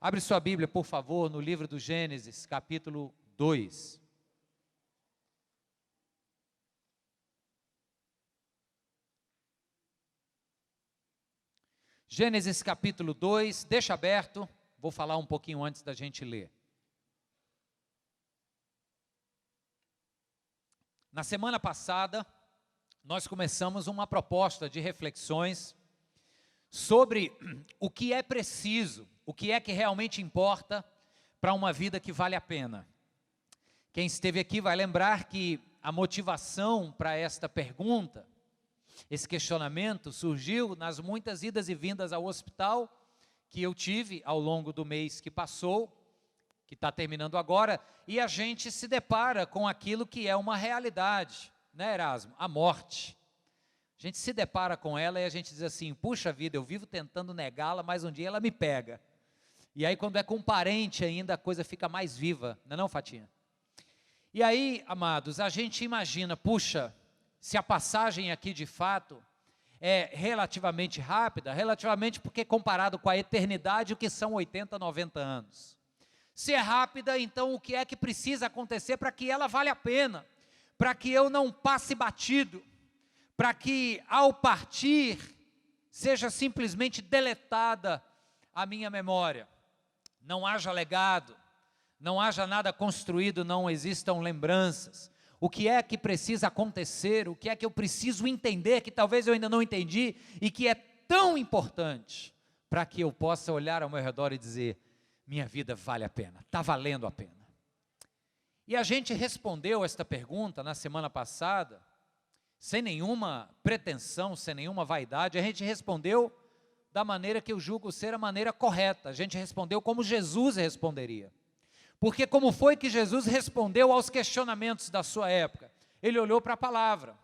Abre sua Bíblia, por favor, no livro do Gênesis, capítulo 2. Gênesis capítulo 2, deixa aberto, vou falar um pouquinho antes da gente ler. Na semana passada, nós começamos uma proposta de reflexões sobre o que é preciso, o que é que realmente importa para uma vida que vale a pena. Quem esteve aqui vai lembrar que a motivação para esta pergunta, esse questionamento, surgiu nas muitas idas e vindas ao hospital que eu tive ao longo do mês que passou, que está terminando agora, e a gente se depara com aquilo que é uma realidade, né, Erasmo? A morte. A gente se depara com ela e a gente diz assim, puxa vida, eu vivo tentando negá-la, mas um dia ela me pega. E aí quando é com um parente ainda, a coisa fica mais viva, não é não, Fatinha? E aí, amados, a gente imagina, puxa, se a passagem aqui de fato é relativamente rápida, relativamente porque comparado com a eternidade, o que são 80, 90 anos. Se é rápida, então o que é que precisa acontecer para que ela vale a pena? Para que eu não passe batido, para que ao partir seja simplesmente deletada a minha memória, não haja legado, não haja nada construído, não existam lembranças. O que é que precisa acontecer, o que é que eu preciso entender, que talvez eu ainda não entendi, e que é tão importante, para que eu possa olhar ao meu redor e dizer, minha vida vale a pena, está valendo a pena. E a gente respondeu esta pergunta na semana passada, sem nenhuma pretensão, sem nenhuma vaidade, a gente respondeu da maneira que eu julgo ser a maneira correta, a gente respondeu como Jesus responderia. Porque como foi que Jesus respondeu aos questionamentos da sua época? Ele olhou para a palavra.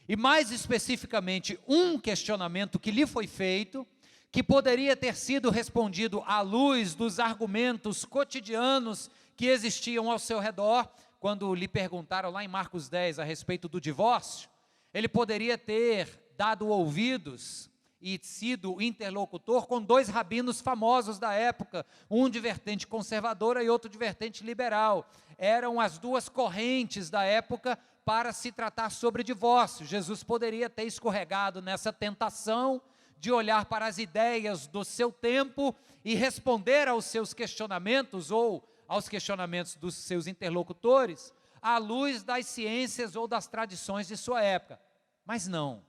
E mais especificamente, um questionamento que lhe foi feito, que poderia ter sido respondido à luz dos argumentos cotidianos que existiam ao seu redor, quando lhe perguntaram lá em Marcos 10 a respeito do divórcio, ele poderia ter dado ouvidos e sido interlocutor com dois rabinos famosos da época, um de vertente conservadora e outro de vertente liberal. Eram as duas correntes da época para se tratar sobre divórcio. Jesus poderia ter escorregado nessa tentação de olhar para as ideias do seu tempo e responder aos seus questionamentos ou aos questionamentos dos seus interlocutores à luz das ciências ou das tradições de sua época. Mas não.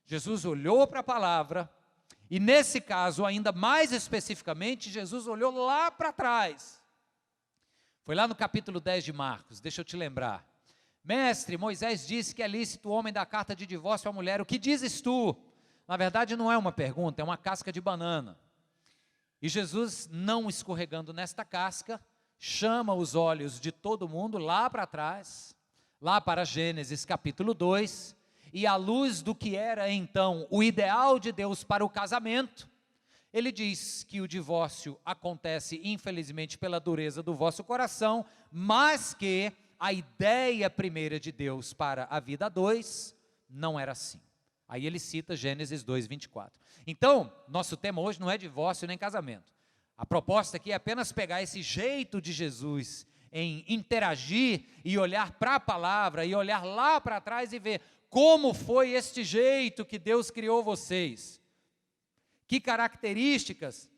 Jesus olhou para a palavra, e nesse caso, ainda mais especificamente, Jesus olhou lá para trás. Foi lá no capítulo 10 de Marcos, deixa eu te lembrar. Mestre, Moisés disse que é lícito o homem dar carta de divórcio à mulher, o que dizes tu? Na verdade não é uma pergunta, é uma casca de banana. E Jesus, não escorregando nesta casca, chama os olhos de todo mundo lá para trás, lá para Gênesis capítulo 2, e à luz do que era então o ideal de Deus para o casamento, ele diz que o divórcio acontece infelizmente pela dureza do vosso coração, mas que a ideia primeira de Deus para a vida a dois não era assim. Aí ele cita Gênesis 2, 24. Então, nosso tema hoje não é divórcio nem casamento. A proposta aqui é apenas pegar esse jeito de Jesus em interagir e olhar para a palavra e olhar lá para trás e ver como foi este jeito que Deus criou vocês? Que características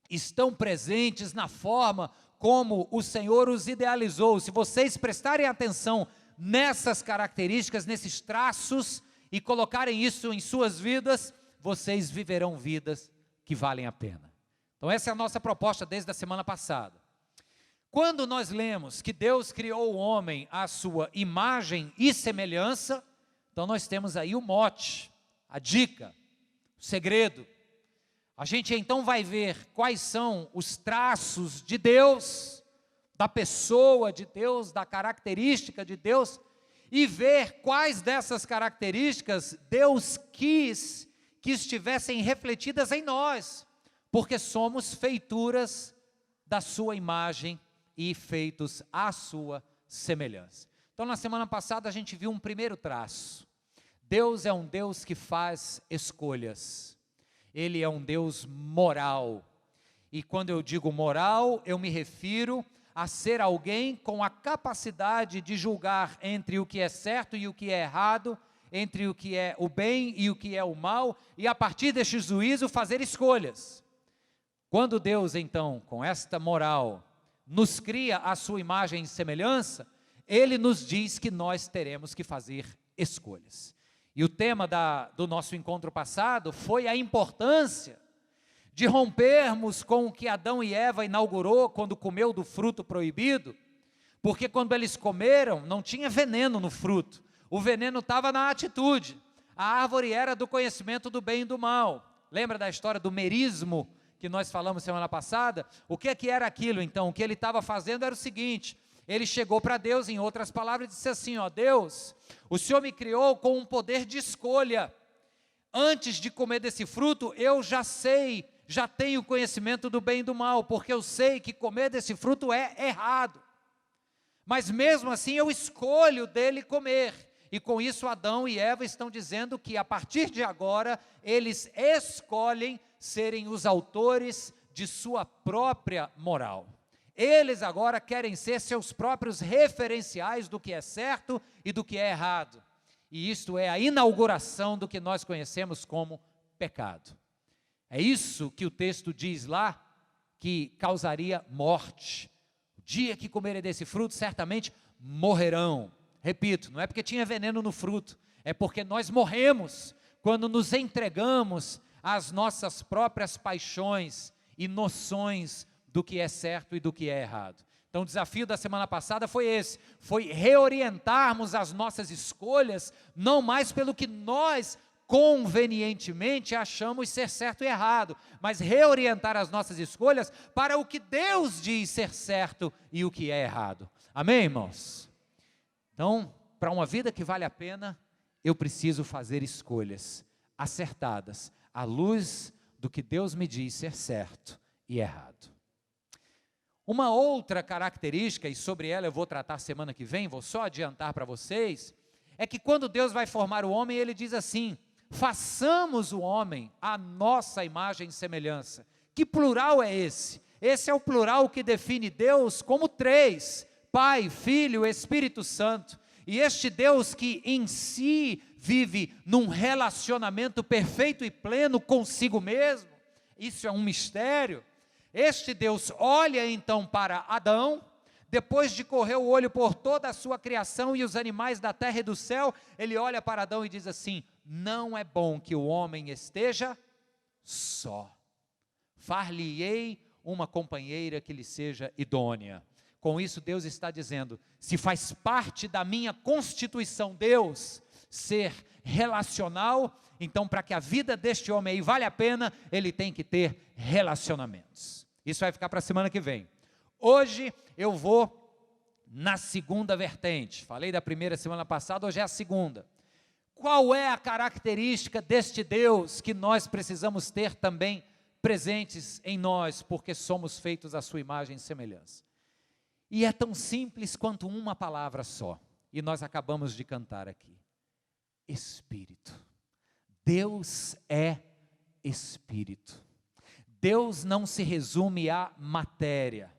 estão presentes na forma como o Senhor os idealizou? Se vocês prestarem atenção nessas características, nesses traços, e colocarem isso em suas vidas, vocês viverão vidas que valem a pena. Então essa é a nossa proposta desde a semana passada. Quando nós lemos que Deus criou o homem à sua imagem e semelhança, então nós temos aí o mote, a dica, o segredo. A gente então vai ver quais são os traços de Deus, da pessoa de Deus, da característica de Deus, e ver quais dessas características Deus quis que estivessem refletidas em nós, porque somos feituras da sua imagem e feitos à sua semelhança. Então na semana passada a gente viu um primeiro traço. Deus é um Deus que faz escolhas. Ele é um Deus moral. E quando eu digo moral, eu me refiro a ser alguém com a capacidade de julgar entre o que é certo e o que é errado, entre o que é o bem e o que é o mal, e a partir deste juízo fazer escolhas. Quando Deus, então, com esta moral, nos cria a sua imagem e semelhança, Ele nos diz que nós teremos que fazer escolhas. E o tema do nosso encontro passado foi a importância de rompermos com o que Adão e Eva inaugurou quando comeu do fruto proibido, porque quando eles comeram, não tinha veneno no fruto, o veneno estava na atitude. A árvore era do conhecimento do bem e do mal. Lembra da história do merismo que nós falamos semana passada? O que era aquilo então? O que ele estava fazendo era o seguinte: ele chegou para Deus, em outras palavras, e disse assim: ó, Deus, o Senhor me criou com um poder de escolha. Antes de comer desse fruto, eu já sei, já tenho conhecimento do bem e do mal, porque eu sei que comer desse fruto é errado. Mas mesmo assim eu escolho dele comer. E com isso Adão e Eva estão dizendo que a partir de agora, eles escolhem serem os autores de sua própria moral. Eles agora querem ser seus próprios referenciais do que é certo e do que é errado. E isto é a inauguração do que nós conhecemos como pecado. É isso que o texto diz lá, que causaria morte. O dia que comerem desse fruto, certamente morrerão. Repito, não é porque tinha veneno no fruto, é porque nós morremos quando nos entregamos às nossas próprias paixões e noções do que é certo e do que é errado. Então o desafio da semana passada foi esse, foi reorientarmos as nossas escolhas, não mais pelo que nós convenientemente achamos ser certo e errado, mas reorientar as nossas escolhas para o que Deus diz ser certo e o que é errado. Amém, irmãos? Então, para uma vida que vale a pena, eu preciso fazer escolhas acertadas, à luz do que Deus me diz ser certo e errado. Uma outra característica, e sobre ela eu vou tratar semana que vem, vou só adiantar para vocês, é que quando Deus vai formar o homem, Ele diz assim: façamos o homem à nossa imagem e semelhança. Que plural é esse? Esse é o plural que define Deus como três: Pai, Filho, Espírito Santo. E este Deus que em si vive num relacionamento perfeito e pleno consigo mesmo, isso é um mistério. Este Deus olha então para Adão, depois de correr o olho por toda a sua criação e os animais da terra e do céu, ele olha para Adão e diz assim: não é bom que o homem esteja só. Far-lhe-ei uma companheira que lhe seja idônea. Com isso Deus está dizendo, se faz parte da minha constituição, Deus, ser relacional, então para que a vida deste homem aí vale a pena, ele tem que ter relacionamentos. Isso vai ficar para a semana que vem. Hoje eu vou na segunda vertente. Falei da primeira semana passada, hoje é a segunda. Qual é a característica deste Deus que nós precisamos ter também presentes em nós, porque somos feitos à sua imagem e semelhança? E é tão simples quanto uma palavra só, e nós acabamos de cantar aqui: Espírito. Deus é Espírito. Deus não se resume à matéria,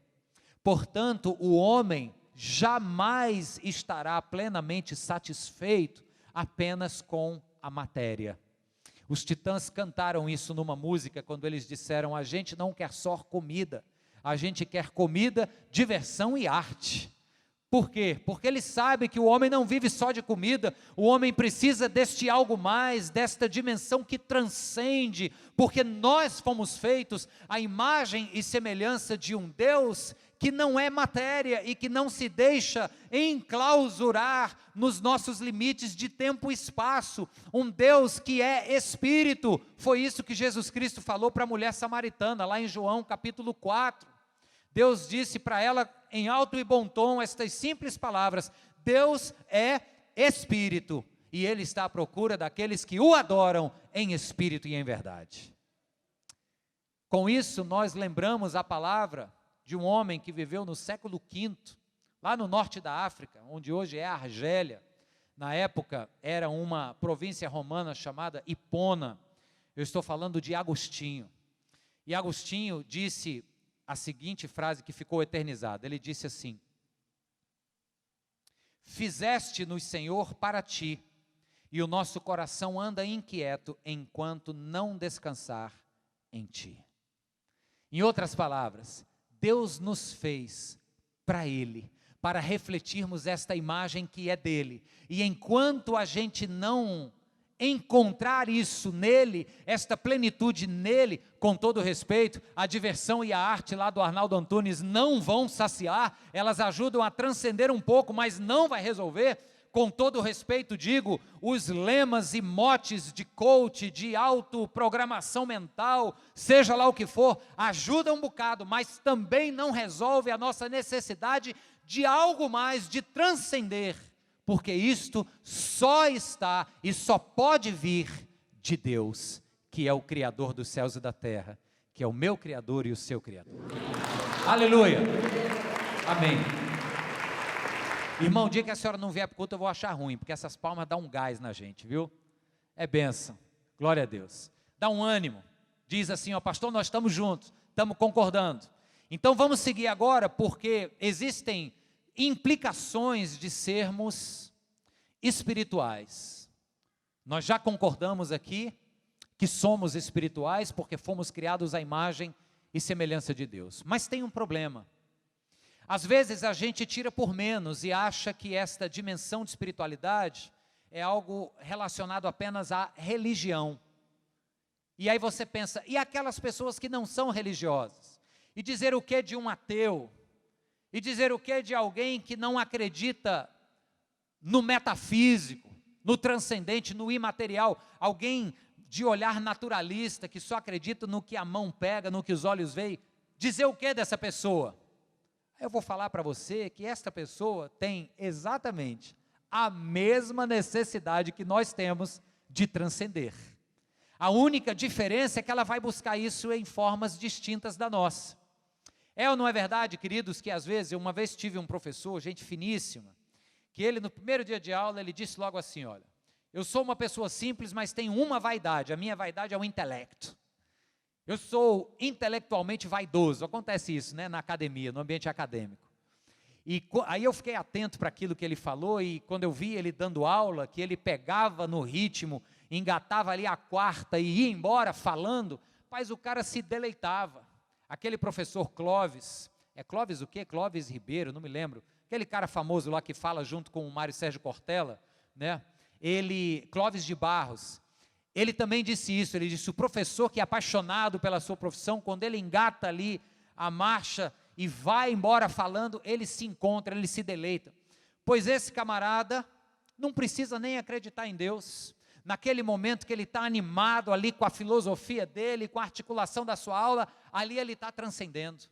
portanto o homem jamais estará plenamente satisfeito apenas com a matéria. Os Titãs cantaram isso numa música quando eles disseram: a gente não quer só comida, a gente quer comida, diversão e arte. Por quê? Porque ele sabe que o homem não vive só de comida, o homem precisa deste algo mais, desta dimensão que transcende, porque nós fomos feitos à imagem e semelhança de um Deus que não é matéria e que não se deixa enclausurar nos nossos limites de tempo e espaço, um Deus que é Espírito. Foi isso que Jesus Cristo falou para a mulher samaritana, lá em João capítulo 4, Deus disse para ela em alto e bom tom estas simples palavras: Deus é Espírito, e Ele está à procura daqueles que o adoram em espírito e em verdade. Com isso nós lembramos a palavra de um homem que viveu no século V, lá no norte da África, onde hoje é a Argélia. Na época era uma província romana chamada Hipona. Eu estou falando de Agostinho. E Agostinho disse a seguinte frase que ficou eternizada. Ele disse assim: fizeste-nos, Senhor, para ti, e o nosso coração anda inquieto enquanto não descansar em ti. Em outras palavras, Deus nos fez para Ele, para refletirmos esta imagem que é dele. E enquanto a gente não encontrar isso nele, esta plenitude nele, com todo respeito, a diversão e a arte lá do Arnaldo Antunes não vão saciar, elas ajudam a transcender um pouco, mas não vai resolver. Com todo respeito digo, os lemas e motes de coach, de autoprogramação mental, seja lá o que for, ajudam um bocado, mas também não resolve a nossa necessidade de algo mais, de transcender, porque isto só está e só pode vir de Deus, que é o Criador dos céus e da terra, que é o meu Criador e o seu Criador. Aleluia! Amém. Irmão, o dia que a senhora não vier para o culto eu vou achar ruim, porque essas palmas dão um gás na gente, viu? É bênção, glória a Deus. Dá um ânimo, diz assim, ó, pastor, nós estamos juntos, estamos concordando. Então vamos seguir agora, porque existem implicações de sermos espirituais. Nós já concordamos aqui que somos espirituais porque fomos criados à imagem e semelhança de Deus. Mas tem um problema. Às vezes a gente tira por menos e acha que esta dimensão de espiritualidade é algo relacionado apenas à religião. E aí você pensa, e aquelas pessoas que não são religiosas? E dizer o que de um ateu? E dizer o que de alguém que não acredita no metafísico, no transcendente, no imaterial? Alguém de olhar naturalista, que só acredita no que a mão pega, no que os olhos veem? Dizer o que dessa pessoa? Eu vou falar para você que esta pessoa tem exatamente a mesma necessidade que nós temos de transcender. A única diferença é que ela vai buscar isso em formas distintas da nossa. É ou não é verdade, queridos, que às vezes, uma vez tive um professor, gente finíssima, que ele no primeiro dia de aula, ele disse logo assim, olha, eu sou uma pessoa simples, mas tenho uma vaidade, a minha vaidade é o intelecto. Eu sou intelectualmente vaidoso, acontece isso, né, na academia, no ambiente acadêmico. E aí eu fiquei atento para aquilo que ele falou, e quando eu vi ele dando aula, que ele pegava no ritmo, engatava ali a quarta e ia embora falando, mas o cara se deleitava. Aquele professor Clóvis, é Clóvis o quê? Clóvis Ribeiro, não me lembro, aquele cara famoso lá que fala junto com o Mário Sérgio Cortella, né? Clóvis de Barros, ele também disse isso, ele disse, o professor que é apaixonado pela sua profissão, quando ele engata ali a marcha e vai embora falando, ele se encontra, ele se deleita, pois esse camarada não precisa nem acreditar em Deus. Naquele momento que ele está animado ali com a filosofia dele, com a articulação da sua aula, ali ele está transcendendo.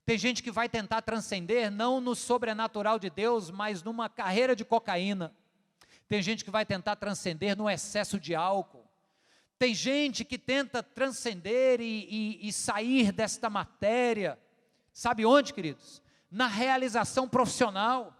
Tem gente que vai tentar transcender, não no sobrenatural de Deus, mas numa carreira de cocaína. Tem gente que vai tentar transcender no excesso de álcool. Tem gente que tenta transcender e sair desta matéria. Sabe onde, queridos? Na realização profissional.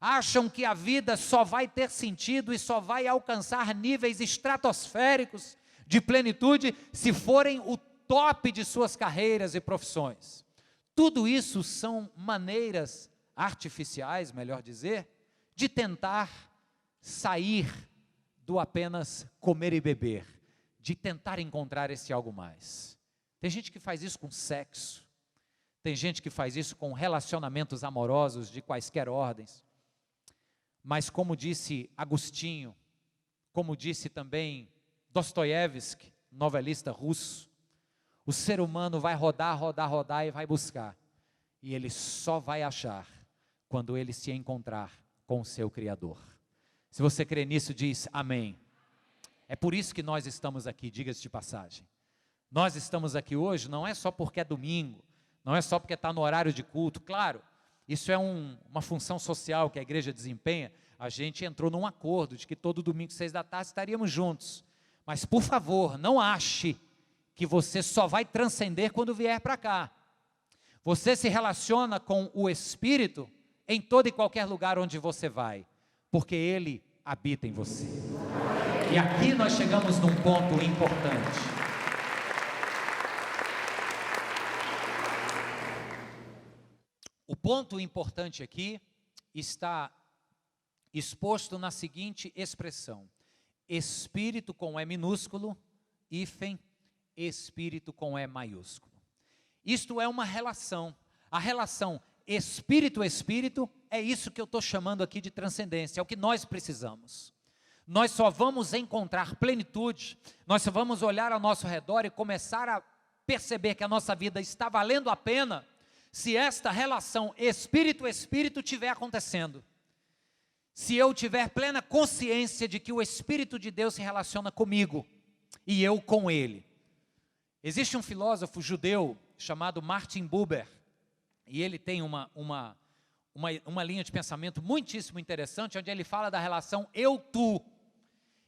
Acham que a vida só vai ter sentido e só vai alcançar níveis estratosféricos de plenitude se forem o top de suas carreiras e profissões. Tudo isso são maneiras artificiais, melhor dizer, de tentar sair do apenas comer e beber, de tentar encontrar esse algo mais. Tem gente que faz isso com sexo, tem gente que faz isso com relacionamentos amorosos de quaisquer ordens. Mas como disse Agostinho, como disse também Dostoiévski, novelista russo, o ser humano vai rodar, rodar, rodar e vai buscar. E ele só vai achar quando ele se encontrar com o seu Criador. Se você crê nisso, diz amém. É por isso que nós estamos aqui, diga-se de passagem. Nós estamos aqui hoje, não é só porque é domingo, não é só porque está no horário de culto, claro. Isso é uma função social que a igreja desempenha. A gente entrou num acordo de que todo domingo, 6 da tarde, estaríamos juntos. Mas, por favor, não ache que você só vai transcender quando vier para cá. Você se relaciona com o Espírito em todo e qualquer lugar onde você vai, porque Ele habita em você. E aqui nós chegamos num ponto importante. ponto importante aqui está exposto na seguinte expressão: Espírito com E minúsculo, hífen, Espírito com E maiúsculo. Isto é uma relação. A relação Espírito-Espírito é isso que eu estou chamando aqui de transcendência, é o que nós precisamos. Nós só vamos encontrar plenitude, nós só vamos olhar ao nosso redor e começar a perceber que a nossa vida está valendo a pena, se esta relação Espírito-Espírito estiver acontecendo. Se eu tiver plena consciência de que o Espírito de Deus se relaciona comigo, e eu com Ele. Existe um filósofo judeu chamado Martin Buber, e ele tem uma linha de pensamento muitíssimo interessante, onde ele fala da relação eu-tu.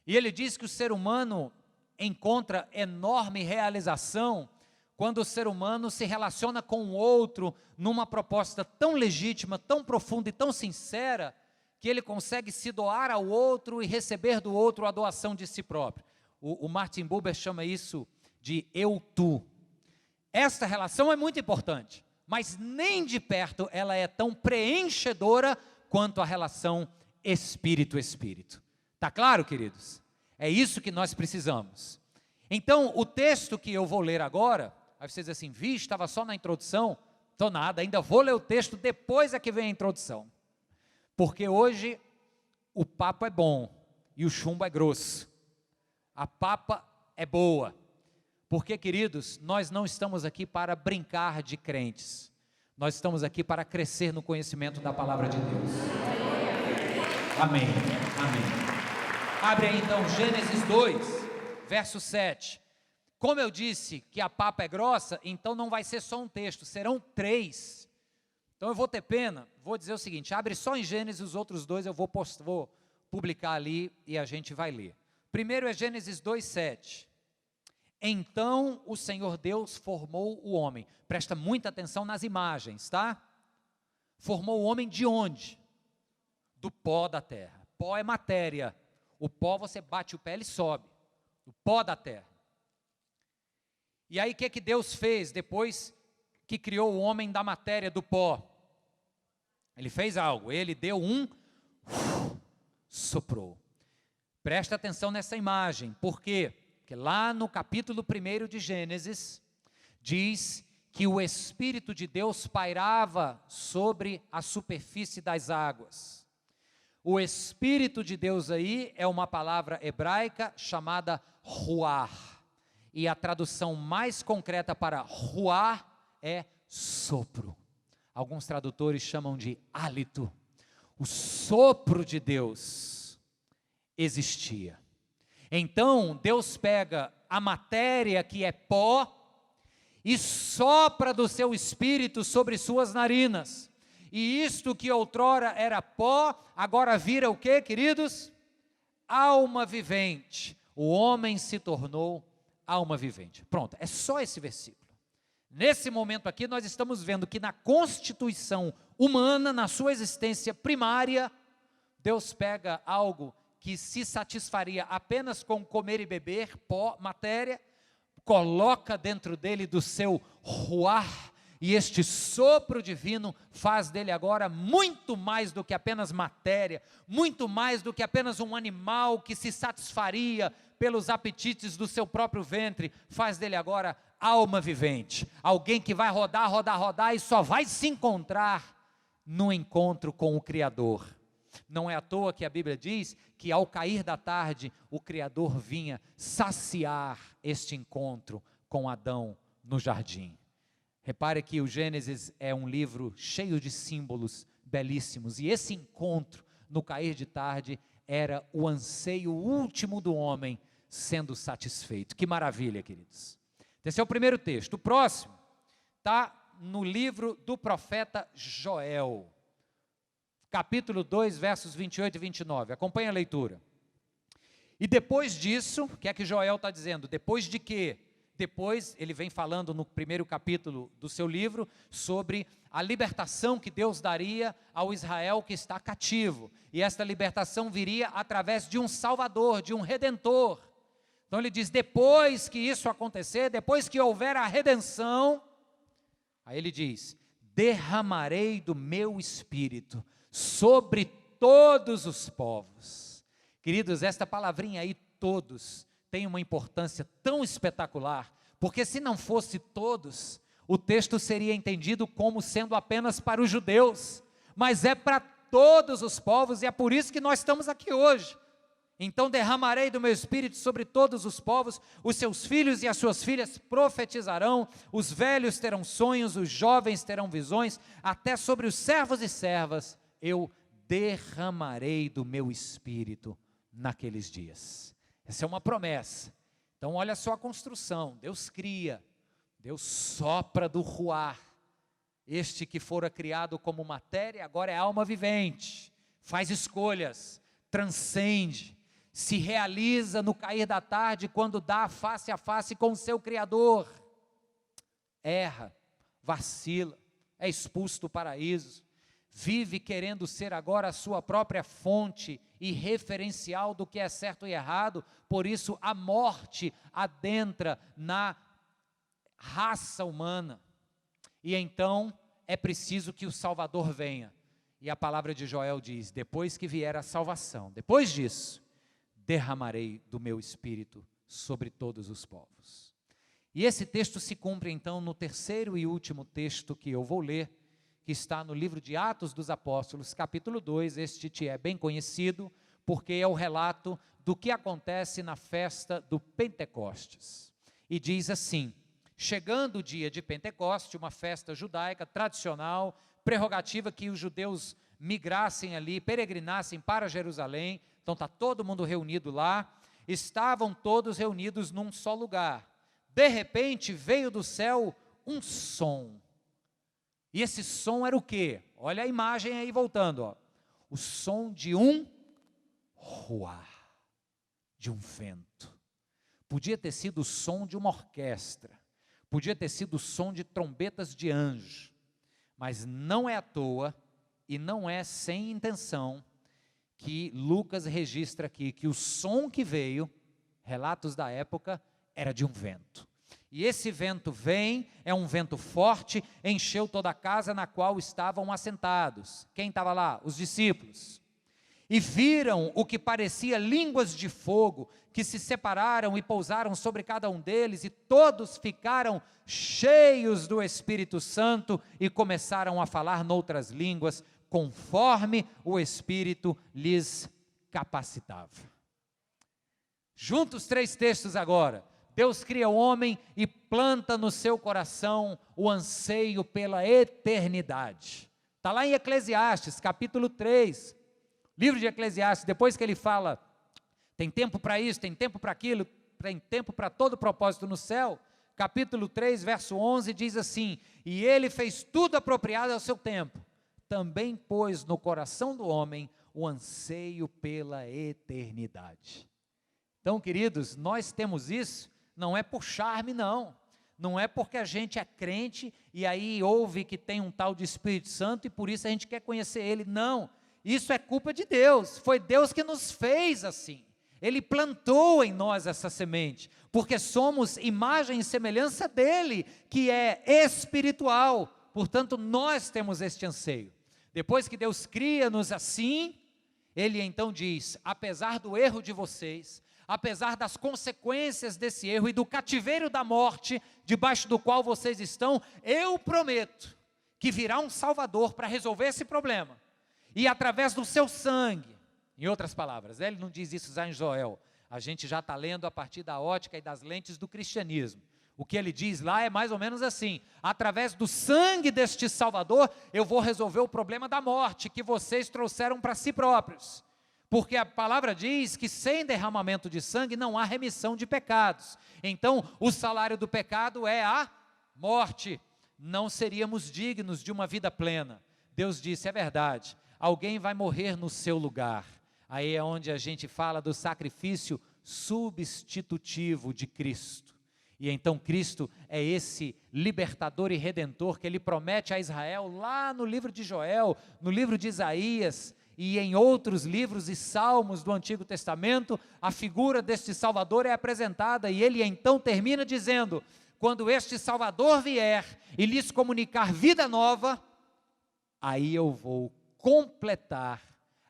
E ele diz que o ser humano encontra enorme realização quando o ser humano se relaciona com o outro numa proposta tão legítima, tão profunda e tão sincera, que ele consegue se doar ao outro e receber do outro a doação de si próprio. O Martin Buber chama isso de eu-tu. Esta relação é muito importante, mas nem de perto ela é tão preenchedora quanto a relação Espírito-Espírito. Está claro, queridos? É isso que nós precisamos. Então, o texto que eu vou ler agora, aí vocês dizem assim, vixe, estava só na introdução? Estou nada, ainda vou ler o texto depois é que vem a introdução. Porque hoje o papo é bom e o chumbo é grosso. A papa é boa. Porque, queridos, nós não estamos aqui para brincar de crentes. Nós estamos aqui para crescer no conhecimento da palavra de Deus. Amém. Amém. Abre aí então Gênesis 2, verso 7. Como eu disse que a papa é grossa, então não vai ser só um texto, serão 3. Então eu vou ter pena, vou dizer o seguinte, abre só em Gênesis, os outros 2 eu vou publicar ali e a gente vai ler. Primeiro é Gênesis 2, 7. Então o Senhor Deus formou o homem. Presta muita atenção nas imagens, tá? Formou o homem de onde? Do pó da terra. Pó é matéria. O pó você bate o pé, ele sobe. O pó da terra. E aí o que Deus fez depois que criou o homem da matéria, do pó? Ele fez algo, ele deu soprou. Presta atenção nessa imagem, por quê? Porque lá no capítulo 1 de Gênesis, diz que o Espírito de Deus pairava sobre a superfície das águas. O Espírito de Deus aí é uma palavra hebraica chamada ruar. E a tradução mais concreta para ruar é sopro. Alguns tradutores chamam de hálito. O sopro de Deus existia. Então, Deus pega a matéria que é pó e sopra do seu espírito sobre suas narinas. E isto que outrora era pó, agora vira o quê, queridos? Alma vivente. O homem se tornou alma vivente. Pronto, é só esse versículo. Nesse momento aqui, nós estamos vendo que na constituição humana, na sua existência primária, Deus pega algo que se satisfaria apenas com comer e beber, pó, matéria, coloca dentro dele do seu ruar, e este sopro divino faz dele agora muito mais do que apenas matéria, muito mais do que apenas um animal que se satisfaria pelos apetites do seu próprio ventre, faz dele agora alma vivente, alguém que vai rodar, rodar, rodar e só vai se encontrar no encontro com o Criador. Não é à toa que a Bíblia diz que ao cair da tarde, o Criador vinha saciar este encontro com Adão no jardim. Repare que o Gênesis é um livro cheio de símbolos belíssimos, e esse encontro no cair de tarde era o anseio último do homem sendo satisfeito. Que maravilha, queridos. Esse é o primeiro texto. O próximo está no livro do profeta Joel, capítulo 2, versos 28 e 29. Acompanhe a leitura. E depois disso, o que é que Joel está dizendo? Depois de quê? Depois, ele vem falando no primeiro capítulo do seu livro, sobre a libertação que Deus daria ao Israel que está cativo. E esta libertação viria através de um Salvador, de um Redentor. Então ele diz, depois que isso acontecer, depois que houver a redenção, aí ele diz, derramarei do meu espírito sobre todos os povos. Queridos, esta palavrinha aí, todos, tem uma importância tão espetacular, porque se não fosse todos, o texto seria entendido como sendo apenas para os judeus, mas é para todos os povos, e é por isso que nós estamos aqui hoje. Então derramarei do meu espírito sobre todos os povos, os seus filhos e as suas filhas profetizarão, os velhos terão sonhos, os jovens terão visões, até sobre os servos e servas eu derramarei do meu espírito naqueles dias. Essa é uma promessa. Então olha só a construção, Deus cria, Deus sopra do ruar, este que fora criado como matéria, agora é alma vivente, faz escolhas, transcende, se realiza no cair da tarde, quando dá face a face com o seu Criador, erra, vacila, é expulso do paraíso, vive querendo ser agora a sua própria fonte e referencial do que é certo e errado, por isso a morte adentra na raça humana, e então é preciso que o Salvador venha, e a palavra de Joel diz, depois que vier a salvação, depois disso, derramarei do meu espírito sobre todos os povos. E esse texto se cumpre então no terceiro e último texto que eu vou ler, que está no livro de Atos dos Apóstolos, capítulo 2, este te é bem conhecido, porque é o relato do que acontece na festa do Pentecostes. E diz assim, chegando o dia de Pentecoste, uma festa judaica tradicional, prerrogativa que os judeus migrassem ali, peregrinassem para Jerusalém, então está todo mundo reunido lá, estavam todos reunidos num só lugar, de repente veio do céu um som, e esse som era o quê? Olha a imagem aí voltando, ó. O som de um ruar, de um vento, podia ter sido o som de uma orquestra, podia ter sido o som de trombetas de anjo, mas não é à toa, e não é sem intenção, que Lucas registra aqui, que o som que veio, relatos da época, era de um vento. E esse vento vem, é um vento forte, encheu toda a casa na qual estavam assentados. Quem estava lá? Os discípulos. E viram o que parecia línguas de fogo, que se separaram e pousaram sobre cada um deles, e todos ficaram cheios do Espírito Santo, e começaram a falar noutras línguas, conforme o Espírito lhes capacitava. Juntos três textos agora. Deus cria o homem e planta no seu coração o anseio pela eternidade. Está lá em Eclesiastes, capítulo 3, livro de Eclesiastes, depois que ele fala, tem tempo para isso, tem tempo para aquilo, tem tempo para todo propósito no céu, capítulo 3, verso 11, diz assim, e ele fez tudo apropriado ao seu tempo, também pôs no coração do homem o anseio pela eternidade. Então, queridos, nós temos isso, não é por charme não, não é porque a gente é crente e aí ouve que tem um tal de Espírito Santo e por isso a gente quer conhecer ele, não, isso é culpa de Deus, foi Deus que nos fez assim, Ele plantou em nós essa semente, porque somos imagem e semelhança dEle, que é espiritual, portanto nós temos este anseio. Depois que Deus cria-nos assim, Ele então diz, apesar do erro de vocês, apesar das consequências desse erro e do cativeiro da morte, debaixo do qual vocês estão, eu prometo que virá um Salvador para resolver esse problema, e através do seu sangue, em outras palavras, ele não diz isso já em Joel, a gente já está lendo a partir da ótica e das lentes do cristianismo, o que ele diz lá é mais ou menos assim, através do sangue deste Salvador, eu vou resolver o problema da morte, que vocês trouxeram para si próprios, porque a palavra diz que sem derramamento de sangue não há remissão de pecados, então o salário do pecado é a morte, não seríamos dignos de uma vida plena. Deus disse, é verdade, alguém vai morrer no seu lugar, aí é onde a gente fala do sacrifício substitutivo de Cristo, e então Cristo é esse libertador e redentor que Ele promete a Israel lá no livro de Joel, no livro de Isaías, e em outros livros e salmos do Antigo Testamento, a figura deste Salvador é apresentada, e Ele então termina dizendo, quando este Salvador vier e lhes comunicar vida nova, aí eu vou completar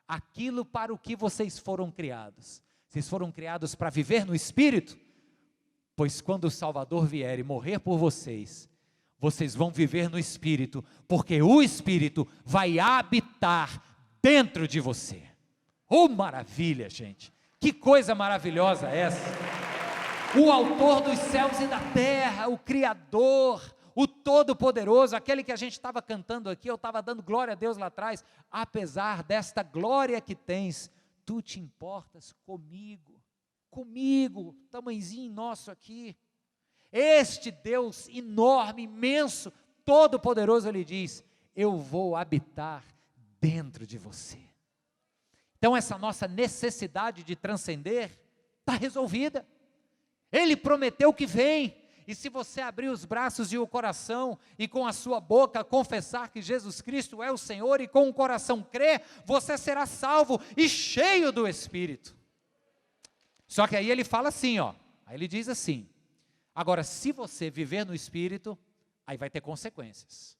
aquilo para o que vocês foram criados. Vocês foram criados para viver no Espírito? Pois quando o Salvador vier e morrer por vocês, vocês vão viver no Espírito, porque o Espírito vai habitar dentro de você. Oh, maravilha, gente! Que coisa maravilhosa essa! O autor dos céus e da terra, o Criador, o Todo-Poderoso, aquele que a gente estava cantando aqui, eu estava dando glória a Deus lá atrás, apesar desta glória que tens, tu te importas comigo, tamanhozinho nosso aqui. Este Deus enorme, imenso, Todo-Poderoso, Ele diz, eu vou habitar dentro de você. Então essa nossa necessidade de transcender, está resolvida. Ele prometeu que vem, e se você abrir os braços e o coração, e com a sua boca confessar que Jesus Cristo é o Senhor, e com o coração crer, você será salvo e cheio do Espírito. Só que aí ele fala assim, ó, aí ele diz assim, agora se você viver no Espírito, aí vai ter consequências.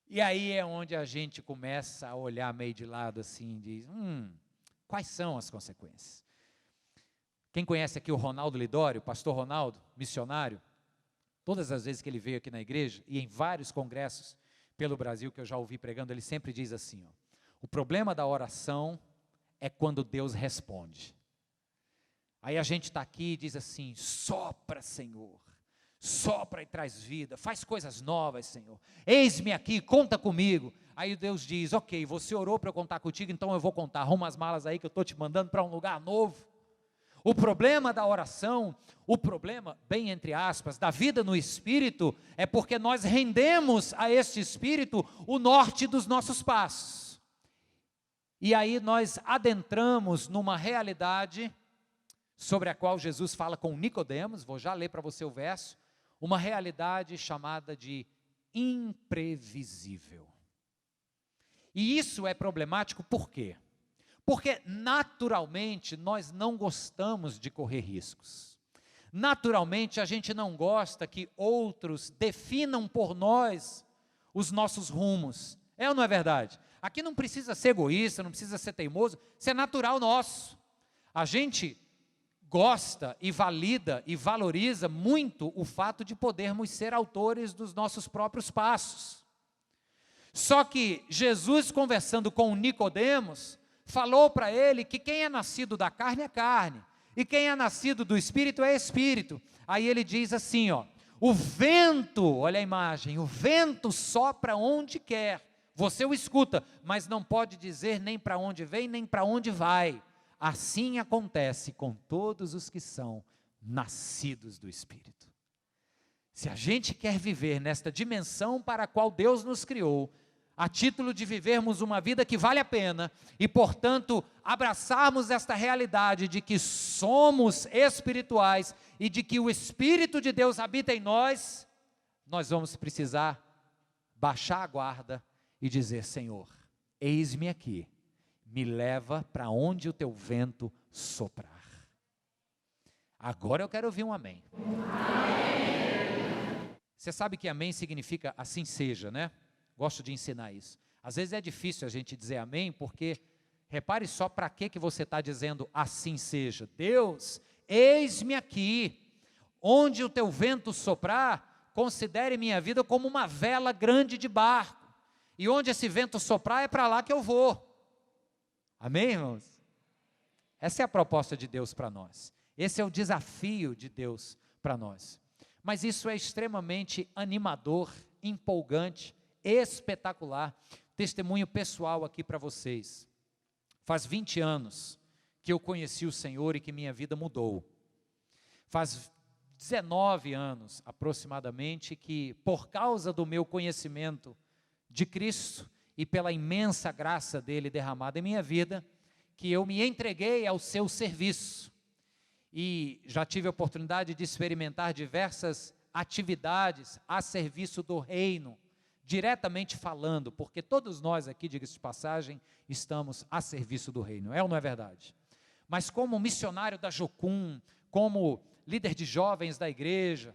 E aí é onde a gente começa a olhar meio de lado assim, e diz, quais são as consequências? Quem conhece aqui o Ronaldo Lidório, o pastor Ronaldo, missionário, todas as vezes que ele veio aqui na igreja, e em vários congressos pelo Brasil que eu já ouvi pregando, ele sempre diz assim, ó, o problema da oração é quando Deus responde. Aí a gente está aqui e diz assim, sopra Senhor, sopra e traz vida, faz coisas novas Senhor, eis-me aqui, conta comigo. Aí Deus diz, ok, você orou para eu contar contigo, então eu vou contar, arruma as malas aí que eu estou te mandando para um lugar novo. O problema da oração, o problema, bem entre aspas, da vida no Espírito, é porque nós rendemos a este Espírito o norte dos nossos passos. E aí nós adentramos numa realidade sobre a qual Jesus fala com Nicodemos, vou já ler para você o verso, uma realidade chamada de imprevisível. E isso é problemático por quê? Porque naturalmente nós não gostamos de correr riscos. Naturalmente a gente não gosta que outros definam por nós os nossos rumos. É ou não é verdade? Aqui não precisa ser egoísta, não precisa ser teimoso, isso é natural nosso. A gente gosta e valida e valoriza muito o fato de podermos ser autores dos nossos próprios passos. Só que Jesus, conversando com Nicodemos, falou para ele que quem é nascido da carne é carne, e quem é nascido do Espírito é Espírito. Aí ele diz assim, ó, o vento, olha a imagem, o vento sopra onde quer, você o escuta, mas não pode dizer nem para onde vem, nem para onde vai. Assim acontece com todos os que são nascidos do Espírito. Se a gente quer viver nesta dimensão para a qual Deus nos criou, a título de vivermos uma vida que vale a pena, e portanto abraçarmos esta realidade de que somos espirituais, e de que o Espírito de Deus habita em nós, nós vamos precisar baixar a guarda e dizer, Senhor, eis-me aqui, me leva para onde o teu vento soprar. Agora eu quero ouvir um amém. Amém. Você sabe que amém significa assim seja, né? Gosto de ensinar isso. Às vezes é difícil a gente dizer amém, porque repare só para que você está dizendo assim seja. Deus, eis-me aqui, onde o teu vento soprar, considere minha vida como uma vela grande de barco, e onde esse vento soprar é para lá que eu vou. Amém, irmãos? Essa é a proposta de Deus para nós. Esse é o desafio de Deus para nós. Mas isso é extremamente animador, empolgante, espetacular. Testemunho pessoal aqui para vocês. Faz 20 anos que eu conheci o Senhor e que minha vida mudou. Faz 19 anos aproximadamente que, por causa do meu conhecimento de Cristo e pela imensa graça dele derramada em minha vida, que eu me entreguei ao seu serviço. E já tive a oportunidade de experimentar diversas atividades a serviço do reino, diretamente falando, porque todos nós aqui, diga-se de passagem, estamos a serviço do reino, é ou não é verdade? Mas como missionário da Jocum, como líder de jovens da igreja,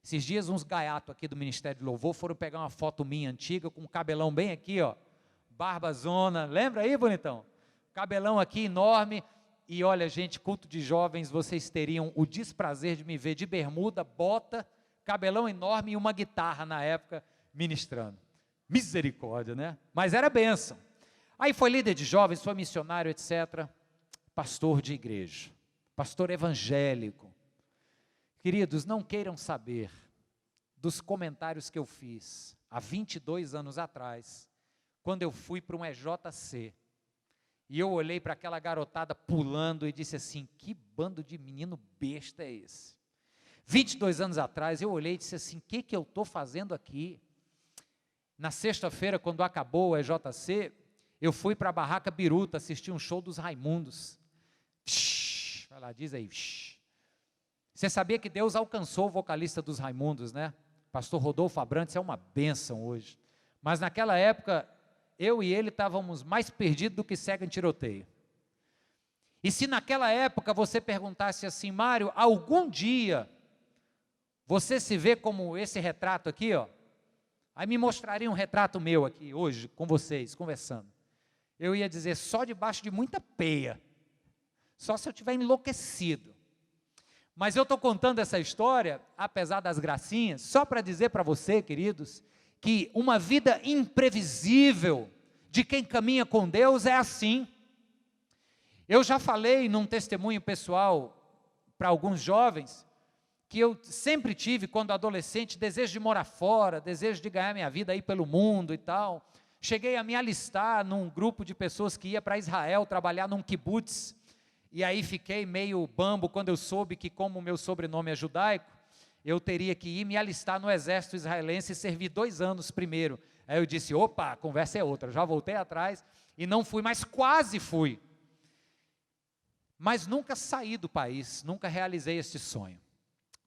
Esses dias uns gaiatos aqui do Ministério de Louvor foram pegar uma foto minha antiga, com um cabelão bem aqui, ó, barbazona, lembra aí, bonitão? Cabelão aqui enorme, e olha gente, culto de jovens, vocês teriam o desprazer de me ver de bermuda, bota, cabelão enorme e uma guitarra na época, ministrando. Misericórdia, né? Mas era bênção. Aí foi líder de jovens, foi missionário, etc., pastor de igreja, pastor evangélico. Queridos, não queiram saber dos comentários que eu fiz há 22 anos atrás, quando eu fui para um EJC, e eu olhei para aquela garotada pulando e disse assim, que bando de menino besta é esse? 22 anos atrás, eu olhei e disse assim, o que eu estou fazendo aqui? Na sexta-feira, quando acabou o EJC, eu fui para a Barraca Biruta, assistir um show dos Raimundos. Vai lá, diz aí. Você sabia que Deus alcançou o vocalista dos Raimundos, né? Pastor Rodolfo Abrantes é uma bênção hoje. Mas naquela época, eu e ele estávamos mais perdidos do que cego em tiroteio. E se naquela época você perguntasse assim, Mário, algum dia você se vê como esse retrato aqui, ó? Aí me mostraria um retrato meu aqui hoje, com vocês, conversando. Eu ia dizer, só debaixo de muita peia. Só se eu tiver enlouquecido. Mas eu estou contando essa história, apesar das gracinhas, só para dizer para você, queridos, que uma vida imprevisível de quem caminha com Deus é assim. Eu já falei num testemunho pessoal para alguns jovens, que eu sempre tive, quando adolescente, desejo de morar fora, desejo de ganhar minha vida aí pelo mundo e tal. Cheguei a me alistar num grupo de pessoas que ia para Israel trabalhar num kibutz, e aí fiquei meio bambo quando eu soube que, como o meu sobrenome é judaico, eu teria que ir me alistar no exército israelense e servir 2 anos primeiro. Aí eu disse, opa, a conversa é outra, já voltei atrás e não fui, mas quase fui. Mas nunca saí do país, nunca realizei este sonho.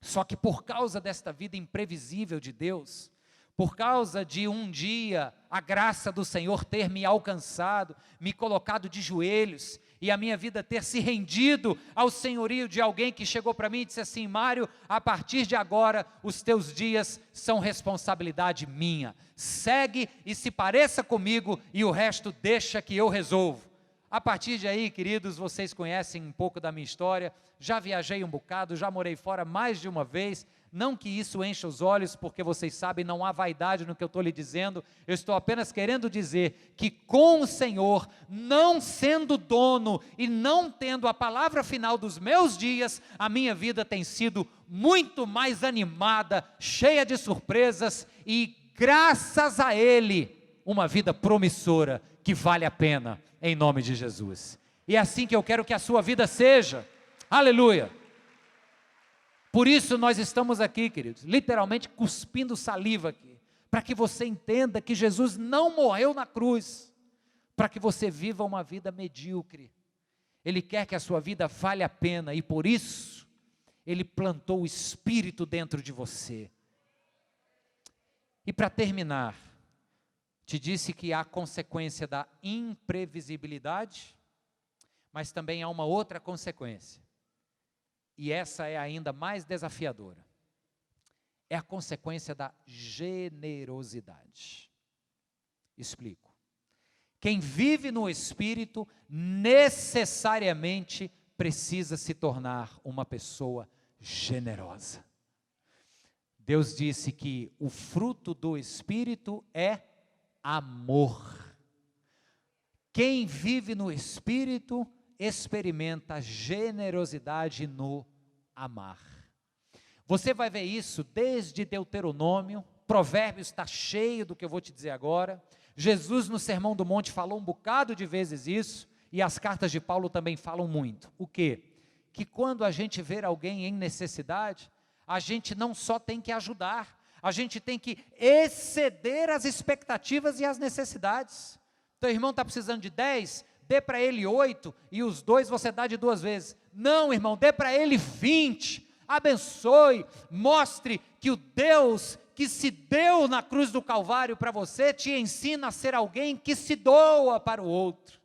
Só que por causa desta vida imprevisível de Deus, por causa de um dia a graça do Senhor ter me alcançado, me colocado de joelhos, e a minha vida ter se rendido ao senhorio de alguém que chegou para mim e disse assim, Mário, a partir de agora, os teus dias são responsabilidade minha, segue e se pareça comigo, e o resto deixa que eu resolvo. A partir de aí, queridos, vocês conhecem um pouco da minha história, já viajei um bocado, já morei fora mais de uma vez, não que isso encha os olhos, porque vocês sabem, não há vaidade no que eu estou lhe dizendo, eu estou apenas querendo dizer que com o Senhor, não sendo dono e não tendo a palavra final dos meus dias, a minha vida tem sido muito mais animada, cheia de surpresas e graças a Ele, uma vida promissora que vale a pena, em nome de Jesus. E é assim que eu quero que a sua vida seja, aleluia. Por isso nós estamos aqui, queridos, literalmente cuspindo saliva aqui, para que você entenda que Jesus não morreu na cruz, para que você viva uma vida medíocre. Ele quer que a sua vida vale a pena, e por isso, Ele plantou o Espírito dentro de você. E para terminar, te disse que há consequência da imprevisibilidade, mas também há uma outra consequência. E essa é ainda mais desafiadora. É a consequência da generosidade. Explico. Quem vive no Espírito necessariamente precisa se tornar uma pessoa generosa. Deus disse que o fruto do Espírito é amor. Quem vive no Espírito experimenta generosidade no amar. Você vai ver isso desde Deuteronômio, Provérbios está cheio do que eu vou te dizer agora. Jesus no Sermão do Monte falou um bocado de vezes isso, e as cartas de Paulo também falam muito. O quê? Que quando a gente ver alguém em necessidade, a gente não só tem que ajudar, a gente tem que exceder as expectativas e as necessidades. Teu irmão está precisando de 10, dê para ele 8, e os 2 você dá de 2 vezes. Não, irmão, dê para ele 20, abençoe, mostre que o Deus que se deu na cruz do Calvário para você, te ensina a ser alguém que se doa para o outro.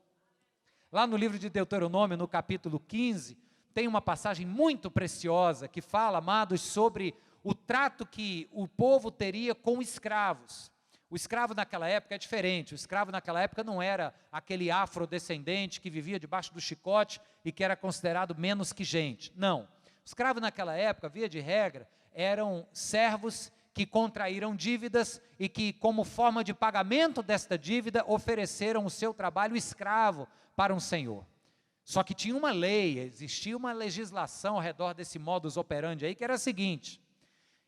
Lá no livro de Deuteronômio, no capítulo 15, tem uma passagem muito preciosa, que fala, amados, sobre o trato que o povo teria com escravos. O escravo naquela época é diferente. O escravo naquela época não era aquele afrodescendente que vivia debaixo do chicote e que era considerado menos que gente. Não. O escravo naquela época, via de regra, eram servos que contraíram dívidas e que, como forma de pagamento desta dívida, ofereceram o seu trabalho escravo para um senhor. Só que tinha uma lei, existia uma legislação ao redor desse modus operandi aí, que era a seguinte: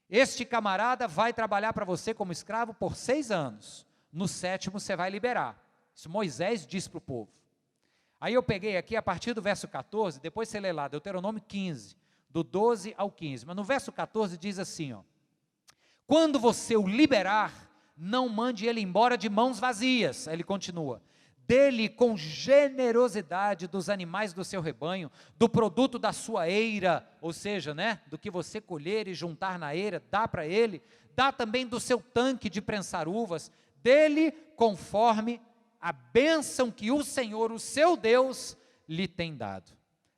este camarada vai trabalhar para você como escravo por 6 anos, no 7º você vai liberar. Isso Moisés diz para o povo. Aí eu peguei aqui a partir do verso 14, depois você lê lá, Deuteronômio 15, do 12 ao 15, mas no verso 14 diz assim, ó: quando você o liberar, não mande ele embora de mãos vazias. Aí ele continua: dele com generosidade dos animais do seu rebanho, do produto da sua eira, ou seja, do que você colher e juntar na eira, dá para ele, dá também do seu tanque de prensar uvas, dele conforme a bênção que o Senhor, o seu Deus, lhe tem dado.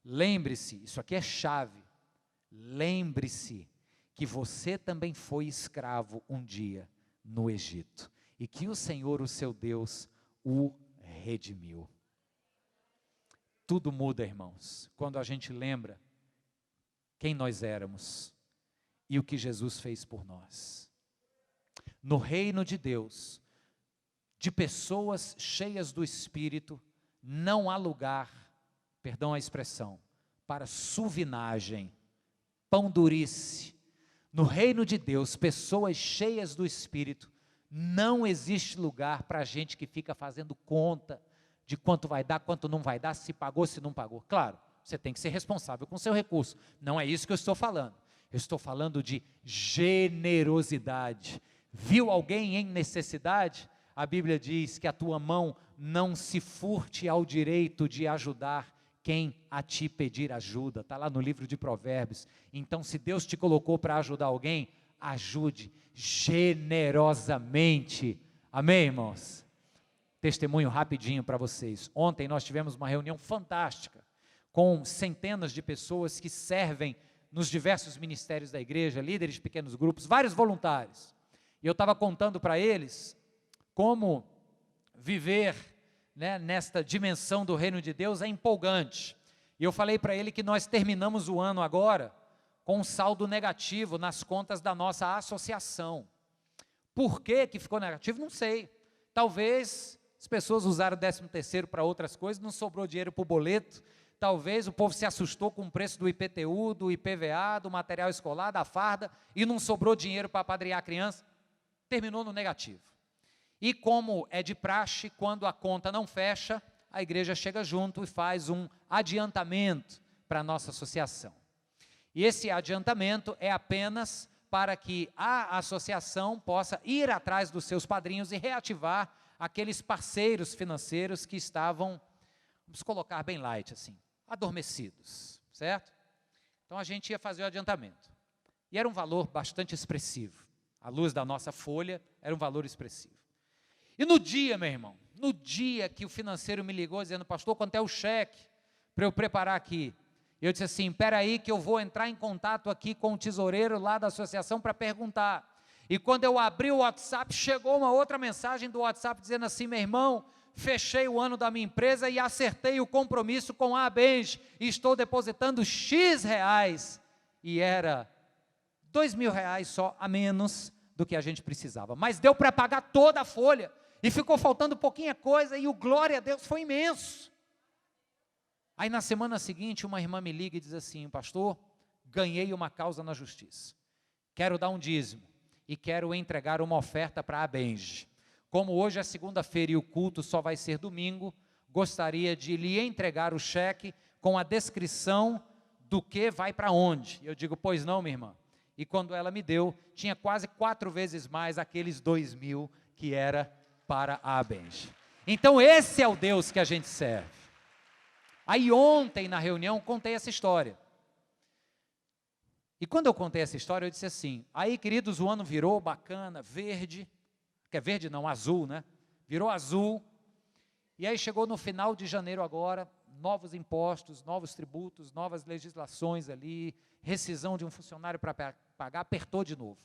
Lembre-se, isso aqui é chave, lembre-se que você também foi escravo um dia no Egito, e que o Senhor, o seu Deus, o redimiu. Tudo muda, irmãos, quando a gente lembra quem nós éramos e o que Jesus fez por nós. No reino de Deus, de pessoas cheias do Espírito, não há lugar, perdão a expressão, para suvinagem, pão-durice. No reino de Deus, pessoas cheias do Espírito, não existe lugar para gente que fica fazendo conta de quanto vai dar, quanto não vai dar, se pagou, se não pagou. Claro, você tem que ser responsável com o seu recurso. Não é isso que eu estou falando. Eu estou falando de generosidade. Viu alguém em necessidade? A Bíblia diz que a tua mão não se furte ao direito de ajudar quem a ti pedir ajuda. Está lá no livro de Provérbios. Então, se Deus te colocou para ajudar alguém, ajude generosamente. Amém, irmãos? Testemunho rapidinho para vocês. Ontem nós tivemos uma reunião fantástica com centenas de pessoas que servem nos diversos ministérios da igreja, líderes de pequenos grupos, vários voluntários. E eu estava contando para eles como viver nesta dimensão do reino de Deus é empolgante. E eu falei para ele que nós terminamos o ano agora com um saldo negativo nas contas da nossa associação. Por que ficou negativo? Não sei. Talvez as pessoas usaram o 13º para outras coisas, não sobrou dinheiro para o boleto. Talvez o povo se assustou com o preço do IPTU, do IPVA, do material escolar, da farda, e não sobrou dinheiro para apadrinhar a criança. Terminou no negativo. E como é de praxe, quando a conta não fecha, a igreja chega junto e faz um adiantamento para a nossa associação. E esse adiantamento é apenas para que a associação possa ir atrás dos seus padrinhos e reativar aqueles parceiros financeiros que estavam, vamos colocar bem light assim, adormecidos, certo? Então a gente ia fazer o adiantamento. E era um valor bastante expressivo. À luz da nossa folha, era um valor expressivo. E no dia, meu irmão, no dia que o financeiro me ligou dizendo: pastor, quanto é o cheque para eu preparar aqui? Eu disse assim: espera aí que eu vou entrar em contato aqui com o tesoureiro lá da associação para perguntar. E quando eu abri o WhatsApp, chegou uma outra mensagem do WhatsApp dizendo assim: meu irmão, fechei o ano da minha empresa e acertei o compromisso com a Benj, e estou depositando X reais, e era R$2.000 só a menos do que a gente precisava, mas deu para pagar toda a folha, e ficou faltando pouquinha coisa, e o glória a Deus foi imenso. Aí na semana seguinte, uma irmã me liga e diz assim: pastor, ganhei uma causa na justiça, quero dar um dízimo, e quero entregar uma oferta para a Benj. Como hoje é segunda-feira e o culto só vai ser domingo, gostaria de lhe entregar o cheque com a descrição do que vai para onde. Eu digo: pois não, minha irmã. E quando ela me deu, tinha quase 4 vezes mais aqueles 2.000 que era para a Benj. Então esse é o Deus que a gente serve. Aí ontem na reunião contei essa história. E quando eu contei essa história, eu disse assim: aí, queridos, o ano virou bacana, verde, que é verde não, azul, virou azul, e aí chegou no final de janeiro agora, novos impostos, novos tributos, novas legislações ali, rescisão de um funcionário para pagar, apertou de novo.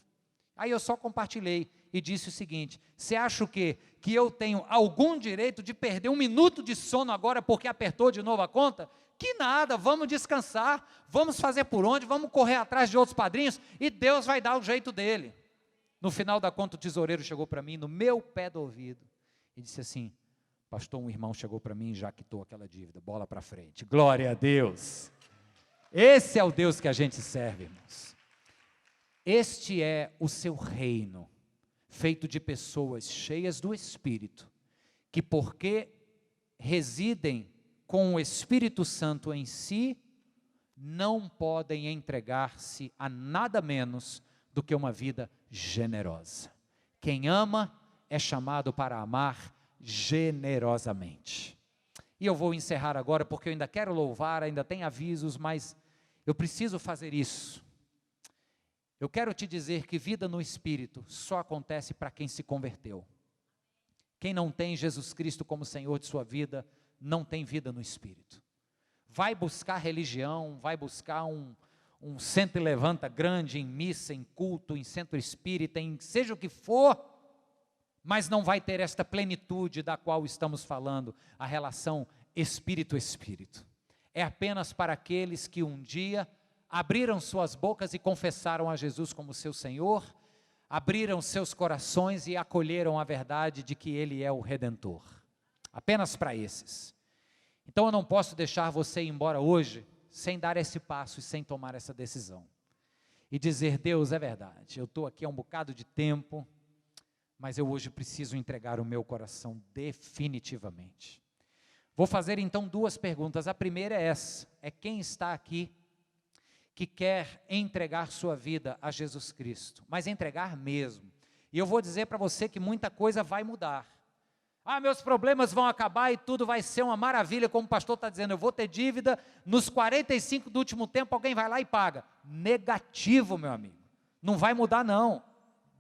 Aí eu só compartilhei e disse o seguinte: você acha o quê? Que eu tenho algum direito de perder 1 minuto de sono agora porque apertou de novo a conta? Que nada, vamos descansar, vamos fazer por onde, vamos correr atrás de outros padrinhos e Deus vai dar o jeito dele. No final da conta, o tesoureiro chegou para mim, no meu pé do ouvido, e disse assim: pastor, um irmão chegou para mim e já quitou aquela dívida, bola para frente. Glória a Deus. Esse é o Deus que a gente serve, irmãos. Este é o seu reino, feito de pessoas cheias do Espírito, que porque residem com o Espírito Santo em si, não podem entregar-se a nada menos do que uma vida generosa. Quem ama é chamado para amar generosamente. E eu vou encerrar agora, porque eu ainda quero louvar, ainda tem avisos, mas eu preciso fazer isso. Eu quero te dizer que vida no Espírito só acontece para quem se converteu. Quem não tem Jesus Cristo como Senhor de sua vida, não tem vida no Espírito. Vai buscar religião, vai buscar um centro e levanta grande, em missa, em culto, em centro espírita, em seja o que for, mas não vai ter esta plenitude da qual estamos falando, a relação Espírito-Espírito. É apenas para aqueles que um dia abriram suas bocas e confessaram a Jesus como seu Senhor, abriram seus corações e acolheram a verdade de que Ele é o Redentor. Apenas para esses. Então eu não posso deixar você ir embora hoje sem dar esse passo e sem tomar essa decisão. E dizer: Deus, é verdade, eu estou aqui há um bocado de tempo, mas eu hoje preciso entregar o meu coração definitivamente. Vou fazer então 2 perguntas. A primeira é essa: é quem está aqui que quer entregar sua vida a Jesus Cristo, mas entregar mesmo. E eu vou dizer para você que muita coisa vai mudar. Meus problemas vão acabar e tudo vai ser uma maravilha, como o pastor está dizendo, eu vou ter dívida, nos 45 do último tempo alguém vai lá e paga. Negativo, meu amigo, não vai mudar não,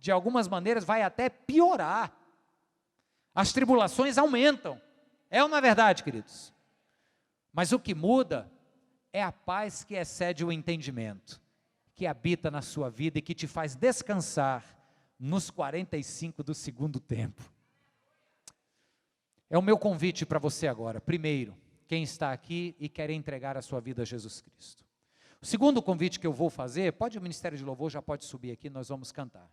de algumas maneiras vai até piorar, as tribulações aumentam, é ou não é verdade, queridos? Mas o que muda é a paz que excede o entendimento, que habita na sua vida e que te faz descansar nos 45 do segundo tempo. É o meu convite para você agora. Primeiro, quem está aqui e quer entregar a sua vida a Jesus Cristo. O segundo convite que eu vou fazer, o Ministério de Louvor já pode subir aqui, nós vamos cantar.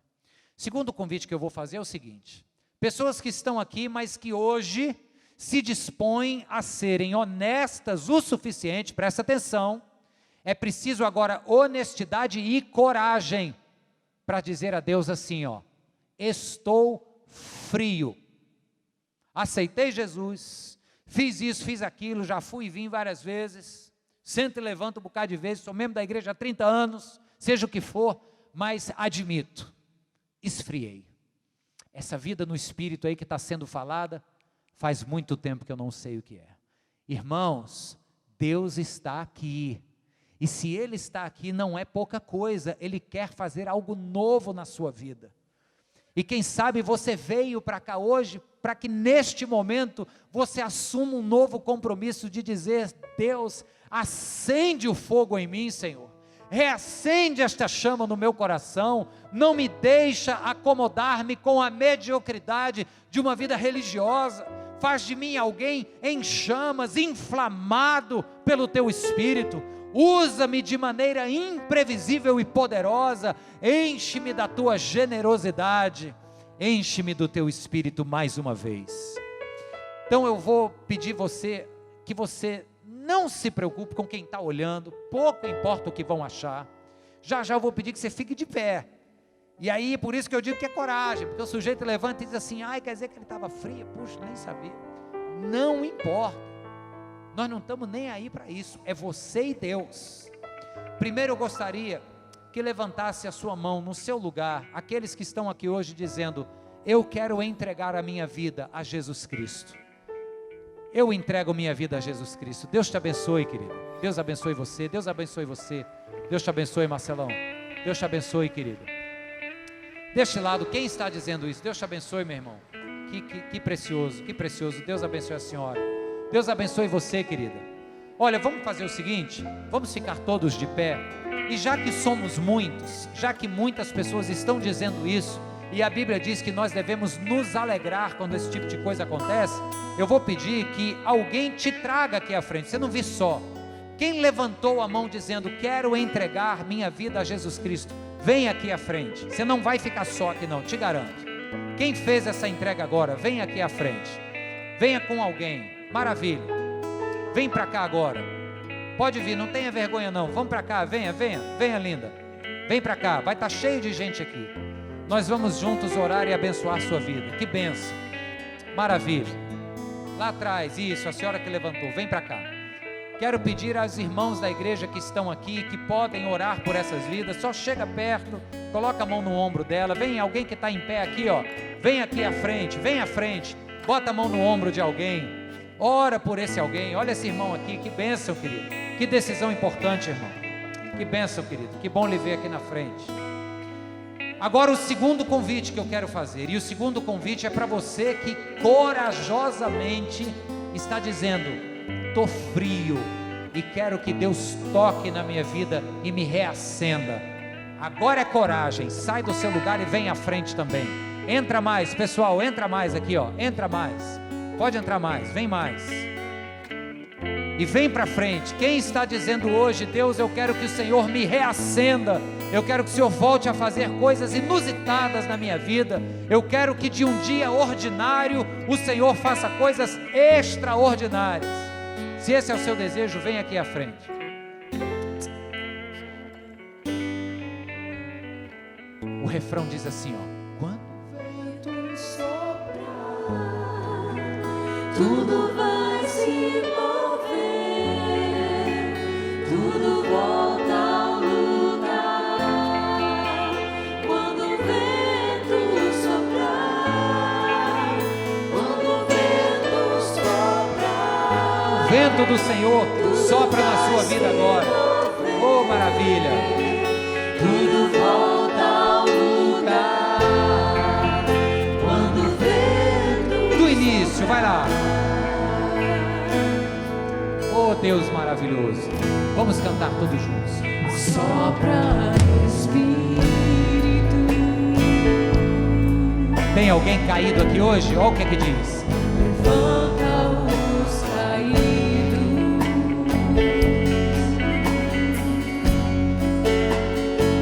O segundo convite que eu vou fazer é o seguinte: pessoas que estão aqui, mas que hoje se dispõem a serem honestas o suficiente, presta atenção, é preciso agora honestidade e coragem para dizer a Deus assim, estou frio. Aceitei Jesus, fiz isso, fiz aquilo, já fui e vim várias vezes, sento e levanto um bocado de vezes, sou membro da igreja há 30 anos, seja o que for, mas admito, esfriei. Essa vida no Espírito aí que está sendo falada, faz muito tempo que eu não sei o que é. Irmãos, Deus está aqui, e se Ele está aqui não é pouca coisa, Ele quer fazer algo novo na sua vida. E quem sabe você veio para cá hoje, para que neste momento você assuma um novo compromisso de dizer: Deus, acende o fogo em mim, Senhor, reacende esta chama no meu coração, não me deixa acomodar-me com a mediocridade de uma vida religiosa, faz de mim alguém em chamas, inflamado pelo Teu Espírito, usa-me de maneira imprevisível e poderosa, enche-me da Tua generosidade, enche-me do Teu Espírito mais uma vez. Então eu vou pedir que você não se preocupe com quem está olhando, pouco importa o que vão achar, já eu vou pedir que você fique de pé, e aí por isso que eu digo que é coragem, porque o sujeito levanta e diz assim: quer dizer que ele estava frio, puxa, nem sabia, não importa, nós não estamos nem aí para isso, é você e Deus. Primeiro eu gostaria que levantasse a sua mão no seu lugar, aqueles que estão aqui hoje dizendo: eu quero entregar a minha vida a Jesus Cristo, eu entrego minha vida a Jesus Cristo. Deus te abençoe, querido, Deus abençoe você, Deus abençoe você, Deus te abençoe, Marcelão, Deus te abençoe, querido. Deste lado, quem está dizendo isso? Deus te abençoe, meu irmão, que precioso, Deus abençoe a senhora, Deus abençoe você, querida. Olha, vamos fazer o seguinte, vamos ficar todos de pé, e já que somos muitos, já que muitas pessoas estão dizendo isso, e a Bíblia diz que nós devemos nos alegrar quando esse tipo de coisa acontece, eu vou pedir que alguém te traga aqui à frente. Você não vê só. Quem levantou a mão dizendo, quero entregar minha vida a Jesus Cristo, vem aqui à frente. Você não vai ficar só aqui não, te garanto. Quem fez essa entrega agora, vem aqui à frente. Venha com alguém, maravilha. Vem para cá agora. Pode vir, não tenha vergonha não. Vamos para cá, venha linda. Vem para cá, vai estar cheio de gente aqui. Nós vamos juntos orar e abençoar a sua vida. Que bênção, maravilha. Lá atrás, isso, a senhora que levantou, vem para cá. Quero pedir aos irmãos da igreja que estão aqui, que podem orar por essas vidas, só chega perto, coloca a mão no ombro dela. Vem alguém que está em pé aqui, ó. Vem aqui à frente, vem à frente, bota a mão no ombro de alguém, ora por esse alguém. Olha esse irmão aqui, que bênção, querido, que decisão importante, irmão, que bênção, querido, que bom lhe ver aqui na frente. Agora o segundo convite que eu quero fazer, e o segundo convite é para você que corajosamente está dizendo, estou frio e quero que Deus toque na minha vida e me reacenda. Agora é coragem, sai do seu lugar e vem à frente também. Entra mais, pessoal, entra mais aqui, ó, entra mais, pode entrar mais, vem mais. E vem para frente. Quem está dizendo hoje, Deus, eu quero que o Senhor me reacenda, eu quero que o Senhor volte a fazer coisas inusitadas na minha vida, eu quero que de um dia ordinário o Senhor faça coisas extraordinárias. Se esse é o seu desejo, vem aqui à frente. O refrão diz assim, ó: quando o vento soprar, tudo vai se mover, tudo volta ao lugar. Quando o vento soprar, quando o vento soprar, o vento do Senhor sopra na sua vida agora. Oh, maravilha! tudo volta ao lugar. Quando o vento Do início, vai lá. Oh, Deus maravilhoso. Vamos cantar todos juntos. sopra Espírito. Tem alguém caído aqui hoje? Olha o que diz. Levanta os caídos,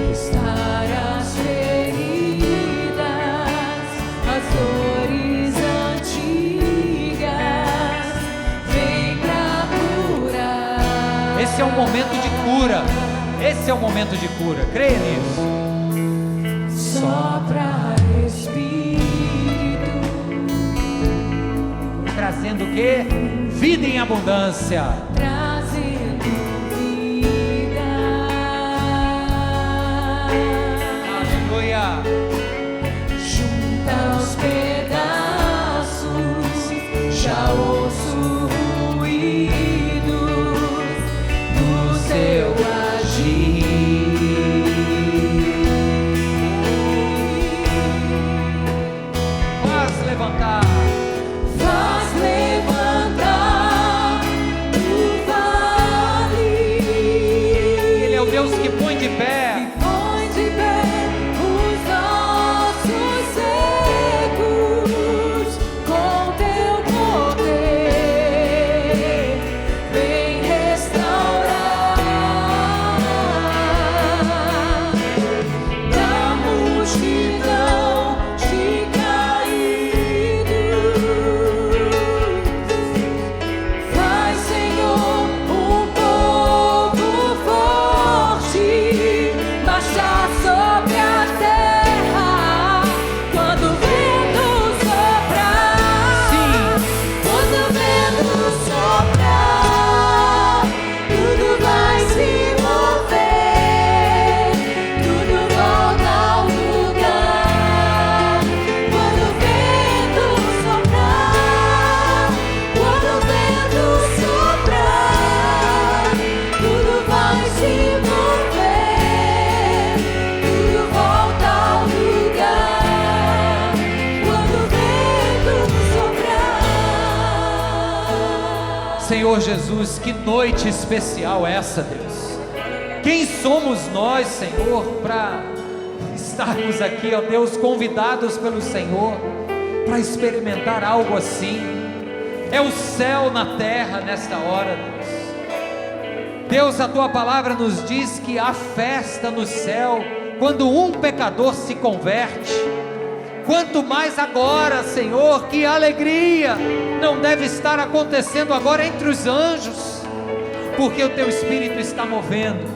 restaura as feridas, as dores antigas, vem pra curar. Esse é um momento de cura. Esse é um momento de cura. Creia nisso. Sopra Espírito, Trazendo o quê? Vida em abundância. trazendo vida. Aleluia. Junta os pedaços, já ouço ruídos do seu agir. Faz levantar. Faz levantar o vale. Ele é o Deus que põe de pé. Põe de pé os ossos secos com teu poder. Senhor Jesus, que noite especial essa, Deus. Quem somos nós, Senhor, para estarmos aqui, ó Deus, convidados pelo Senhor para experimentar algo assim? É o céu na terra nesta hora, Deus. Deus, a tua palavra nos diz que há festa no céu quando um pecador se converte. Quanto mais agora, Senhor, que alegria não deve estar acontecendo agora entre os anjos, porque o teu Espírito está movendo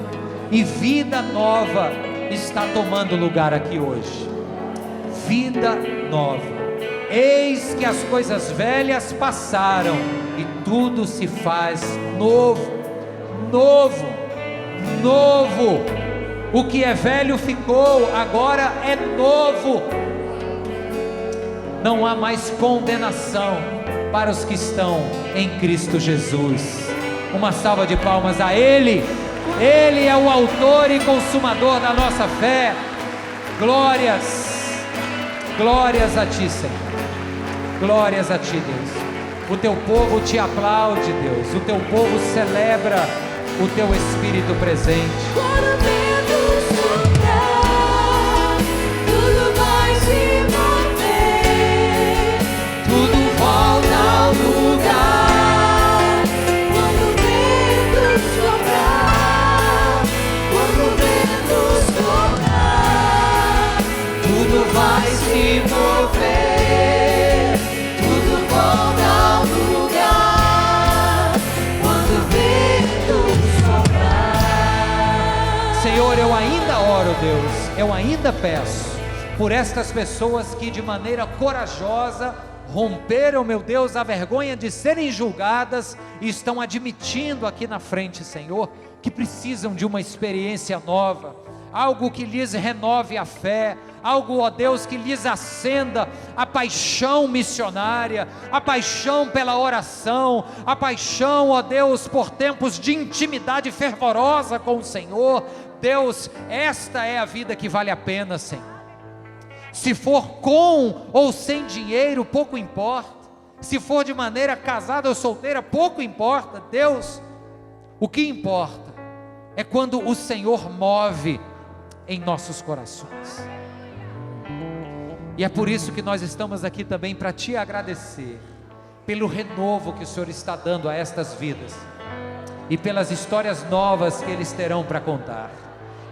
e vida nova está tomando lugar aqui hoje. Vida nova. Eis que as coisas velhas passaram e tudo se faz novo. Novo, novo. O que é velho ficou, agora é novo. Não há mais condenação para os que estão em Cristo Jesus. Uma salva de palmas a Ele. Ele é o autor e consumador da nossa fé. Glórias, glórias a Ti, Senhor. Glórias a Ti, Deus. O Teu povo te aplaude, Deus. O Teu povo celebra o Teu Espírito presente. Quando o vento soprar, tudo vai se mover, tudo volta ao lugar. Quando o vento soprar, quando o vento soprar, tudo vai se mover, tudo volta ao lugar. Quando o vento Senhor, eu ainda oro, Deus, eu ainda peço por estas pessoas que de maneira corajosa romperam, meu Deus, a vergonha de serem julgadas e estão admitindo aqui na frente, Senhor, que precisam de uma experiência nova, algo que lhes renove a fé, algo, ó Deus, que lhes acenda a paixão missionária, a paixão pela oração, a paixão, ó Deus, por tempos de intimidade fervorosa com o Senhor. Deus, esta é a vida que vale a pena, Senhor. Se for com ou sem dinheiro, pouco importa. Se for de maneira casada ou solteira, pouco importa. Deus, o que importa é quando o Senhor move em nossos corações. E é por isso que nós estamos aqui também para Te agradecer pelo renovo que o Senhor está dando a estas vidas e pelas histórias novas que eles terão para contar,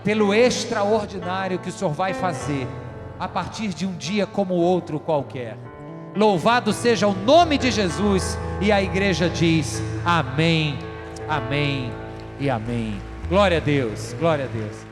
pelo extraordinário que o Senhor vai fazer a partir de um dia como outro qualquer. Louvado seja o nome de Jesus. E a igreja diz amém, amém e amém. Glória a Deus, glória a Deus.